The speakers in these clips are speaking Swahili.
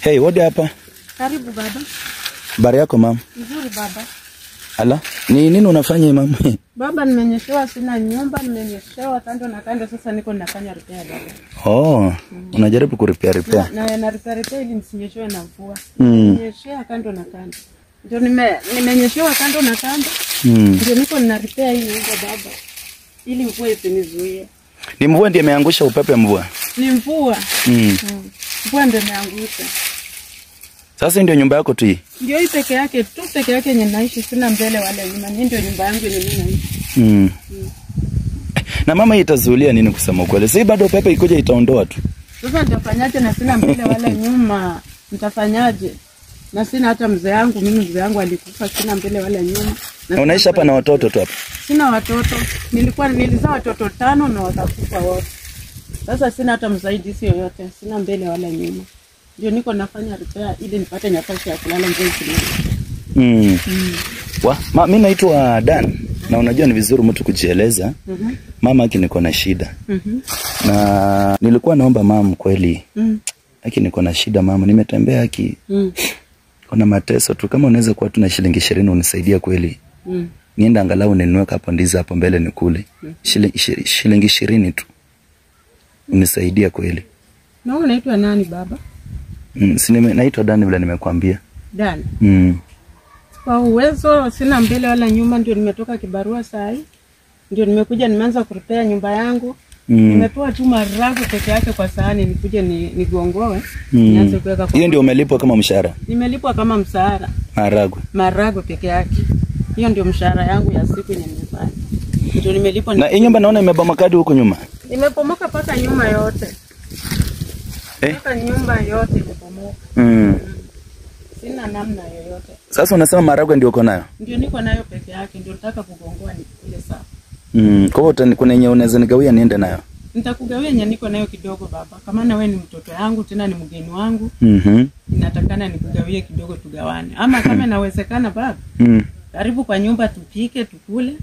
Hey, wodi hapa? Karibu baba. Habari yako mama? Nzuri baba. Ala, ni nini unafanya mama? Baba, nimenyeshewa, sina nyumba, nimenyeshewa kando na kando, sasa niko nafanya repair baba. Oh, unajaribu kurepair. Na repair ili nisinyeshewe na mvua. Nimenyeshewa kando na kando. Ndio nimenyeshewa kando na kando. Ndio niko na repair hii nyumba baba. Ili mvua isinizuie. Ni mvua ndiye imeangusha upepo mvua? Ni mvua. Mvua ndiye imeangusha. Sasa ndio nyumba yako tu hii? Ndio hii peke yake yenye naishi, sina mbele wala nyuma. Ndio nyumba yangu yenye mimi naishi. Na mama itazuilia nini kusema ukweli? Sasa bado pepe ikoje itaondoa tu. Sasa nitafanyaje na sina mbele wala nyuma? Nitafanyaje? Na sina hata mzee yangu, mzee yangu alikufa, sina mbele wala nyuma. Na unaishi hapa na watoto tu hapa? Sina watoto. Nilizaa watoto 5 na wakakufa wote. Sasa sina hata msaidizi yoyote, sina mbele wala nyuma. Ndio niko nafanya repair ili nipate nafasi ya kulala mbele. Mimi naitwa Dan. Na unajua ni vizuri mtu kujieleza. Mama yake niko na shida. Na nilikuwa naomba mama kweli. Haki niko na shida mama, nimetembea haki. Kuna mateso tu, kama unaweza kuwa tuna shilingi 20 unisaidia kweli. Nienda angalau ninunue hapo ndizi hapo mbele nikule. Shilingi 20 tu. Unisaidia kweli. Na wewe unaitwa nani baba? Naitwa Dan vile nimekuambia. Dan. Kwa uwezo sina mbele wala nyuma, ndio nimetoka kibarua saa hii. Ndio nimekuja nimeanza kurepair nyumba yangu. Nimepewa tu maharagwe peke yake kwa sahani, nikuje nigongoe. Nianze kuweka kwa. Hiyo ndio umelipwa kama mshahara? Nimelipwa kama mshahara. Maharagwe peke yake. Hiyo ndio mshahara yangu ya siku yenye nimefanya. Ndio nimelipwa. Na nyumba naona imebomoka hadi huko nyuma. Imepomoka paka nyuma yote. Paka nyumba yote imepomoka. Sina namna yoyote. Sasa unasema maharagwe ndio uko nayo? Ndio niko nayo peke yake, ndio nataka kugongoa nikule sawa. Kwa hiyo kuna yenye unaweza nigawia niende nayo? Nitakugawia yenye niko nayo kidogo baba. Kama na wewe ni mtoto yangu tena ni mgeni wangu. Natakana nikugawie kidogo tugawane. Ama kama inawezekana baba. Karibu kwa nyumba tupike tukule.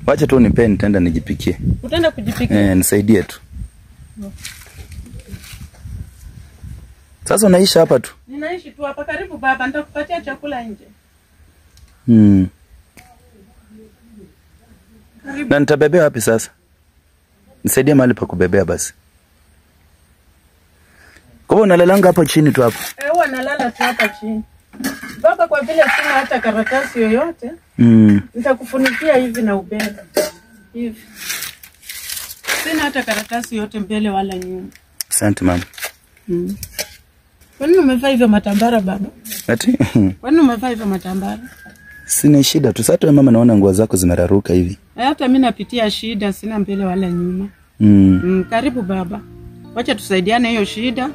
Wacha tu nipe nitaenda nijipikie. Utaenda kujipikia? Nisaidie tu. Sasa unaishi hapa tu? Ninaishi tu hapa karibu baba, nitakupatia chakula nje. Na nitabebea wapi sasa? Nisaidie mahali pa kubebea basi. Kwa hiyo unalalanga hapo chini tu hapo? Huwa nalala tu hapa chini. Baba, kwa vile sina hata karatasi yoyote, nitakufunikia hivi na ubebe. Hivi. Sina hata karatasi yote mbele wala nyuma. Asante mama. Kwani umevaa hivyo matambara baba? Ati? Kwani umevaa hivyo matambara? Sina shida tu. Sasa mama naona nguo zako zimeraruka hivi. Hata mimi napitia shida, sina mbele wala nyuma. Karibu baba. Wacha tusaidiane hiyo shida.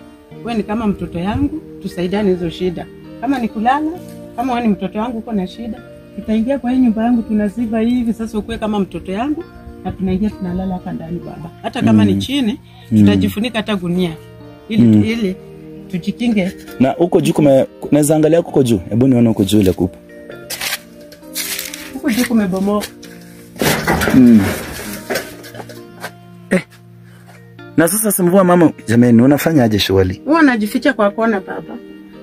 Wewe ni kama mtoto yangu, tusaidiane hizo shida. Kama ni kulala, kama wewe ni mtoto wangu uko na shida, tutaingia kwa hii nyumba yangu tunaziba hivi, sasa ukue kama mtoto yangu na tunaingia tunalala hapa ndani baba. Hata kama ni chini, tutajifunika hata gunia. Ili tujikinge. Na huko juu naweza angalia huko juu. Hebu nione huko juu ile kupo. Huko juu kumebomoka. Na sasa simvua mama, jamani unafanya aje shughuli? Huwa najificha kwa kona baba.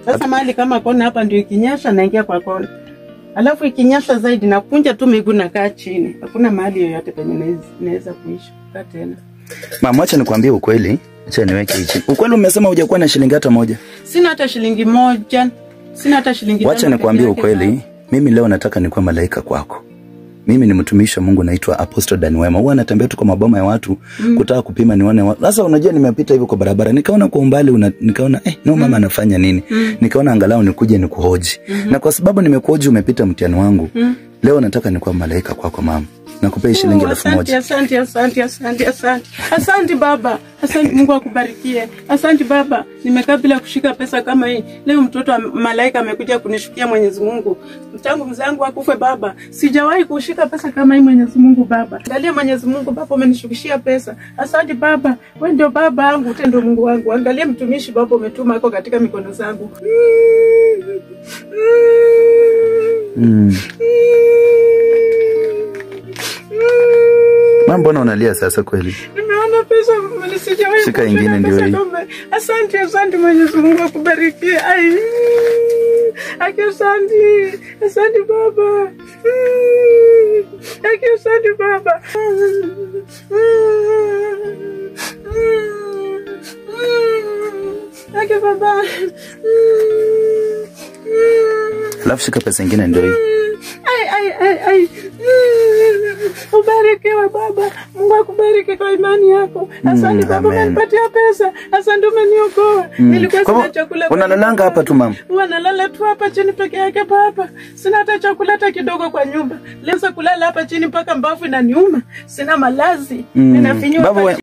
Sasa mahali kama kona hapa ndio ikinyesha naingia kwa kona. Alafu ikinyesha zaidi nakunja tu miguu na kaa chini. Hakuna mahali yoyote penye naweza kuishi kaa tena. Mama, acha nikwambie ukweli. Acha niweke hichi. Ukweli umesema hujakuwa na shilingi hata moja? Sina hata shilingi moja. Sina hata shilingi. Acha nikwambie ukweli. Mimi leo nataka nikuwa malaika kwako. Mimi ni mtumishi wa Mungu naitwa Apostle Dan Wema. Huwa natembea tu kwa maboma ya watu kutaka kupima nione watu. Sasa unajua nimepita hivyo kwa barabara. Nikaona kwa umbali nikaona mama anafanya nini? Nikaona angalau nikuje nikuhoji. Na kwa sababu nimekuhoji umepita mtihani wangu. Leo nataka nikuwa malaika kwako mama. Nakupea shilingi 1000. Asante baba. Asante, Mungu akubarikie. Asante baba. Nimekaa bila kushika pesa kama hii. Leo mtoto wa malaika amekuja kunishukia Mwenyezi Mungu. Tangu mzee wangu akufe baba, sijawahi kushika pesa kama hii Mwenyezi Mungu baba. Angalia Mwenyezi Mungu baba umenishukishia pesa. Asante baba. Wewe ndio baba yangu, tendo Mungu wangu. Angalia mtumishi baba umetuma yako katika mikono zangu. Mama, mbona unalia sasa kweli? Nimeona pesa nisijawahi. Shika ingine ndio hii. Asante Mwenyezi Mungu akubariki. Ai. Asante. Asante baba. Asante baba. Asante baba. Alafu shika pesa ingine ndio hii. Ai. Ubarikiwe baba. Mungu akubariki kwa imani yako. Asante baba, umenipatia pesa. Asante, umeniokoa. Nilikuwa sina chakula. Unalalanga hapa tu mama? Nalala tu hapa chini peke yake baba. Sina hata chakula hata kidogo kwa nyumba. Leo kulala hapa chini mpaka mbavu inaniuma. Sina malazi. Ninafinywa.